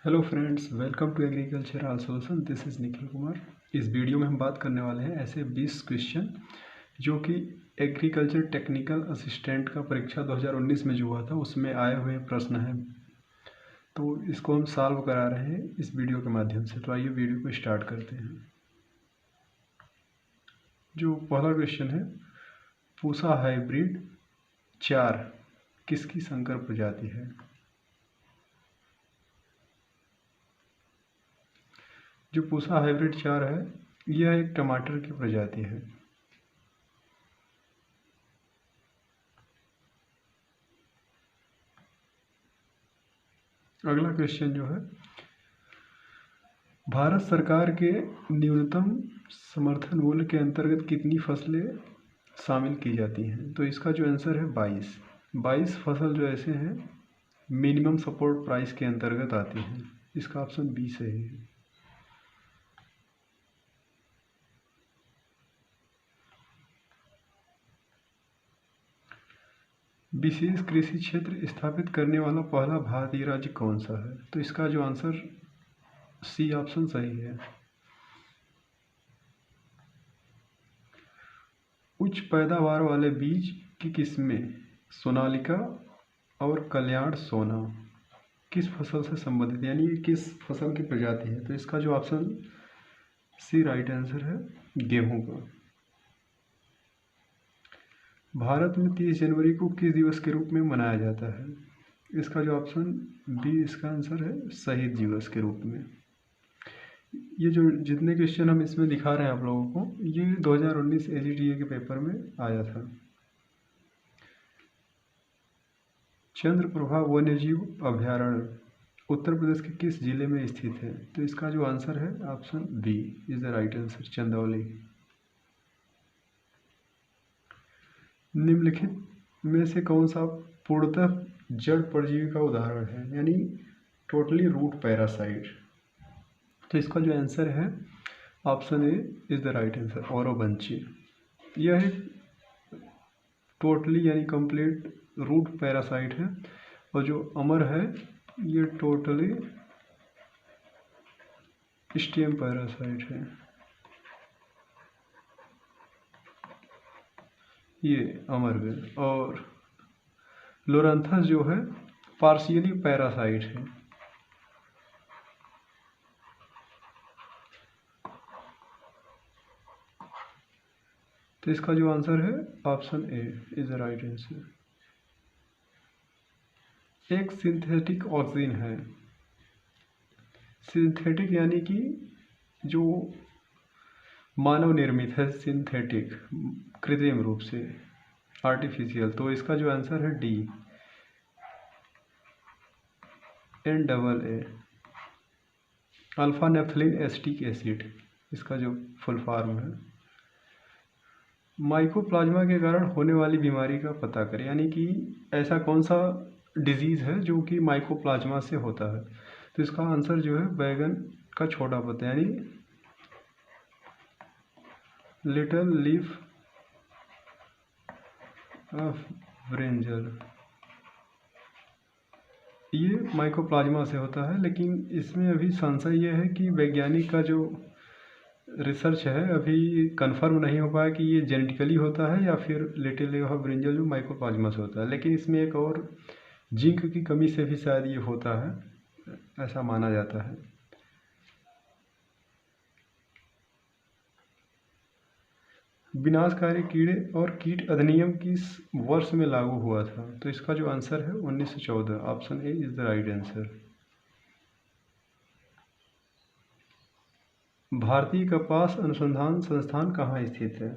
Hello friends, welcome to agriculture all solution. This is Nikhil Kumar. इस video में हम बात करने वाले हैं ऐसे 20 क्वेश्चन जो कि एग्रीकल्चर टेक्निकल असिस्टेंट का परीक्षा 2019 में जो हुआ था उसमें आए हुए प्रश्न हैं। तो इसको हम सॉल्व करा रहे हैं इस वीडियो के माध्यम से। तो आइए वीडियो को स्टार्ट करते हैं। जो पहला क्वेश्चन है, पूसा हाइब्रिड 4 किसकी संकर प्रजाति है? जो पूसा हाइब्रिड 4 है यह एक टमाटर की प्रजाति है। अगला क्वेश्चन जो है, भारत सरकार के न्यूनतम समर्थन मूल्य के अंतर्गत कितनी फसलें शामिल की जाती हैं? तो इसका जो आंसर है 22 फसल जो ऐसे हैं मिनिमम सपोर्ट प्राइस के अंतर्गत आती हैं। इसका ऑप्शन बी सही है। विशेष कृषि क्षेत्र स्थापित करने वाला पहला भारतीय राज्य कौन सा है? तो इसका जो आंसर सी ऑप्शन सही है। उच्च पैदावार वाले बीज की किस्में सोनालिका और कल्याण सोना किस फसल से संबंधित, यानी ये किस फसल की प्रजाति है? तो इसका जो ऑप्शन सी राइट आंसर है, गेहूं का। भारत में 30 जनवरी को किस दिवस के रूप में मनाया जाता है? इसका जो ऑप्शन बी इसका आंसर है, शहीद दिवस के रूप में। ये जो जितने क्वेश्चन हम इसमें दिखा रहे हैं आप लोगों को, ये 2019 एजीटीए के पेपर में आया था। चंद्रप्रभा वन्यजीव अभयारण्य उत्तर प्रदेश के किस जिले में स्थित है? तो इसका जो आंसर है option B is the right answer, Chandauli. निम्नलिखित में से कौन सा पूर्णतः जड़ परजीवी का उदाहरण है, यानी टोटली रूट पैरासाइट? तो इसका जो आंसर है option A is the right answer, औरोबंची। यह एक टोटली यानी कंप्लीट रूट पैरासाइट है, और जो अमर है ये टोटली स्टेम पैरासाइट है। ये अमरवेल। और लोरंथस जो है पार्शियली पैरासाइट है। तो इसका जो आंसर है option A is the right answer. एक सिंथेटिक ऑक्सीजन है। सिंथेटिक यानी कि जो मानव निर्मित है, सिंथेटिक कृत्रिम रूप से, आर्टिफिशियल। तो इसका जो आंसर है D NAA, alpha naphthalene acetic acid, इसका जो फुल फॉर्म है। माइकोप्लाज्मा के कारण होने वाली बीमारी का पता करें, यानी कि ऐसा कौन सा डिजीज़ है जो कि माइकोप्लाज्मा से होता है? तो इसका आंसर जो है बैगन का छोटा पत्ता, यानी लिटिल लीफ ऑफ ब्रिंजल, ये माइकोप्लाज्मा से होता है। लेकिन इसमें अभी संशय ये है कि वैज्ञानिक का जो रिसर्च है अभी कंफर्म नहीं हो पाया कि ये जेनेटिकली होता है या फिर लिटिल लीफ ऑफ ब्रिंजल जो माइकोप्लाज्मा से होता है। लेकिन इसमें एक और जिंक की कमी से भी शायद ये होता है, ऐसा माना जाता है। विनाशकारी कीड़े और कीट अधिनियम किस वर्ष में लागू हुआ था? तो इसका जो आंसर है 1914, option A is the right answer. भारतीय कपास अनुसंधान संस्थान कहाँ स्थित है?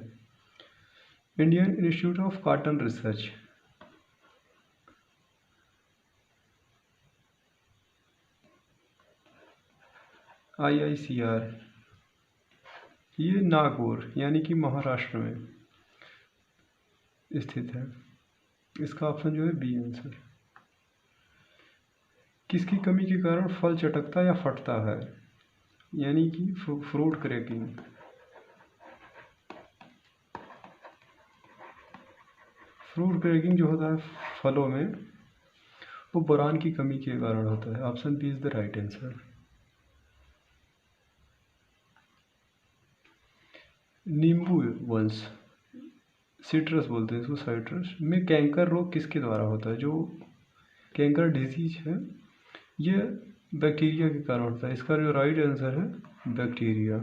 Indian institute of cotton research. IICR, ये नागौर यानी कि महाराष्ट्र में स्थित है। इसका ऑप्शन जो है बी आंसर। किसकी कमी के कारण फल चटकता या फटता है, यानी कि फ्रूट क्रैकिंग? फ्रूट क्रैकिंग जो होता है फलों में, वो बोरान की कमी के कारण होता है। Option B is the right answer. नींबू वंश, सिट्रस बोलते हैं इसको, साइट्रस में कैंकर रोग किसके द्वारा होता है? जो कैंकर डिजीज है ये बैक्टीरिया के कारण होता है। इसका जो राइट आंसर है बैक्टीरिया।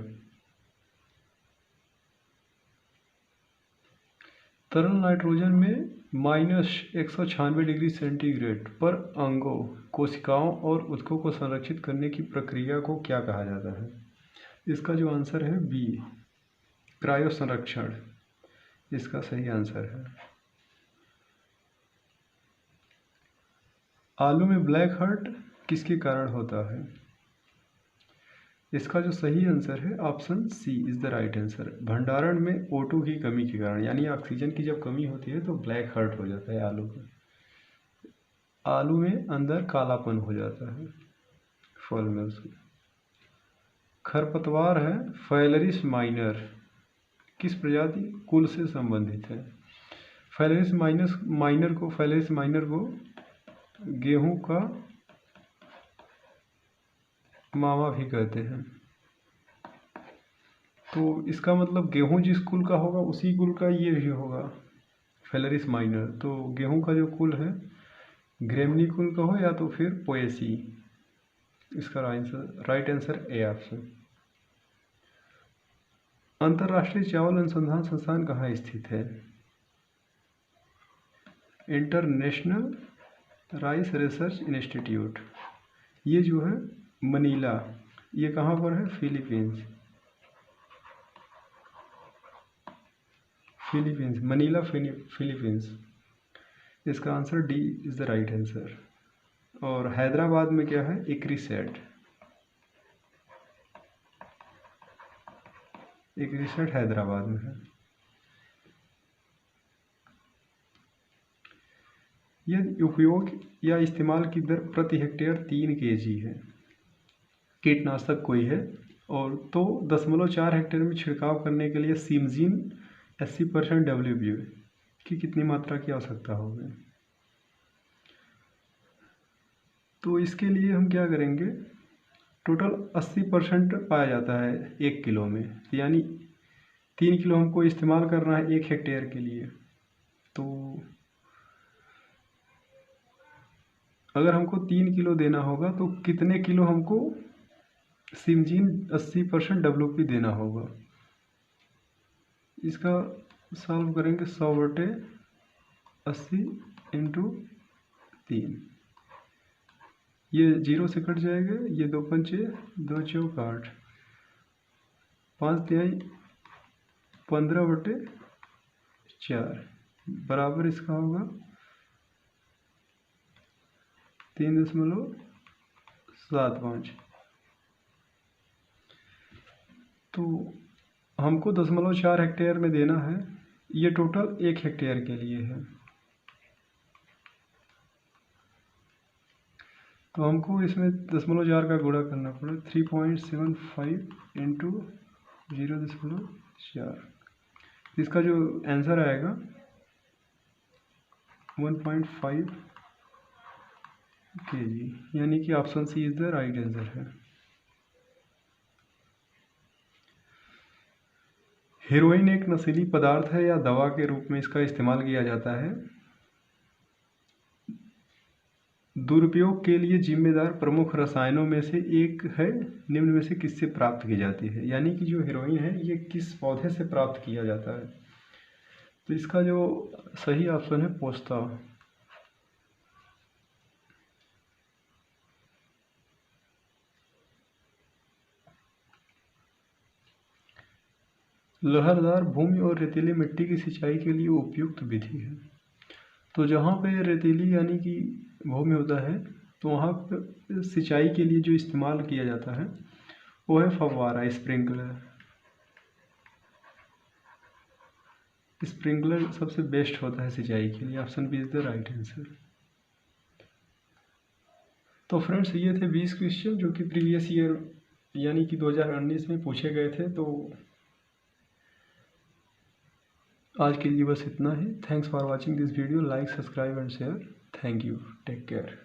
तरल नाइट्रोजन में -196 डिग्री सेंटीग्रेड पर अंगों, कोशिकाओं और ऊतकों को संरक्षित करने की प्रक्रिया को क्या कहा जाता है? इसका जो आंसर है बी, क्रायो संरक्षण, इसका सही आंसर है। आलू में ब्लैक हार्ट किसके कारण होता है? इसका जो सही आंसर है option C is the right answer. भंडारण में O2 की कमी के कारण, यानी ऑक्सीजन की जब कमी होती है तो ब्लैक हार्ट हो जाता है आलू में। आलू में अंदर कालापन हो जाता है फल में उसके। खरपतवार है फैलरिस माइनर, किस प्रजाति कुल से संबंधित है? फैलरिस माइनर को गेहूं का मामा भी कहते हैं। तो इसका मतलब गेहूं जिस कुल का होगा उसी कुल का ये भी होगा, फैलरिस माइनर। तो गेहूं का जो कुल है ग्रेमनी कुल का हो या तो फिर पोएसी। इसका राइट आंसर ए ऑप्शन। अंतर्राष्ट्रीय चावल अनुसंधान संस्थान कहाँ स्थित है? इंटरनेशनल राइस रिसर्च इंस्टीट्यूट, ये जो है मनीला, ये कहाँ पर है? Philippines, Manila Philippines. इसका answer D is the right answer. और हैदराबाद में क्या है? इक्रिसेट हैदराबाद में है। यदि उपयोग या इस्तेमाल की दर प्रति हेक्टेयर 3 kg है, कीटनाशक कोई है, और तो 0.4 हेक्टेयर में छिड़काव करने के लिए सिमजीन 80% WBU की कितनी मात्रा की आवश्यकता होगी? तो इसके लिए हम क्या करेंगे, टोटल 80% पाया जाता है 1 किलो में, यानी 3 किलो हमको इस्तेमाल करना है 1 हेक्टेयर के लिए। तो अगर हमको 3 किलो देना होगा तो कितने किलो हमको सिमजीन 80% WP देना होगा? इसका सॉल्व करेंगे 100/80 × 3। ये 0 से कट जाएगा, ये 2 पंचे 2 चौक 8, 5/3 15/4 बराबर इसका होगा 3.75। तो हमको 0.4 हेक्टेयर में देना है, ये टोटल 1 हेक्टेयर के लिए है। तो हमको इसमें 0.4 का गुणा करना पड़ेगा, 3.75 × 0.4। इसका जो आंसर आएगा 1.5 kg, यानी कि option C is the right answer है। हेरोइन एक नशीली पदार्थ है या दवा के रूप में इसका इस्तेमाल किया जाता है? दुरुपयोग के लिए जिम्मेदार प्रमुख रसायनों में से एक है, निम्न में से किससे प्राप्त की जाती है? यानी कि जो हेरोइन है ये किस पौधे से प्राप्त किया जाता है? तो इसका जो सही ऑप्शन है पोस्ता। लहरदार भूमि और रेतीली मिट्टी की सिंचाई के लिए उपयुक्त विधि है। तो जहाँ पे रेतीली यानी कि भूमि होता है तो वहाँ पर सिंचाई के लिए जो इस्तेमाल किया जाता है वो है फव्वारा, स्प्रिंकलर सबसे बेस्ट होता है सिंचाई के लिए। Option B is the right answer. तो फ्रेंड्स ये थे 20 क्वेश्चन जो कि प्रीवियस ईयर यानी कि 2019 में पूछे गए थे। तो आज के लिए बस इतना ही। Thanks for watching this video, like, subscribe and share. Thank you, take care.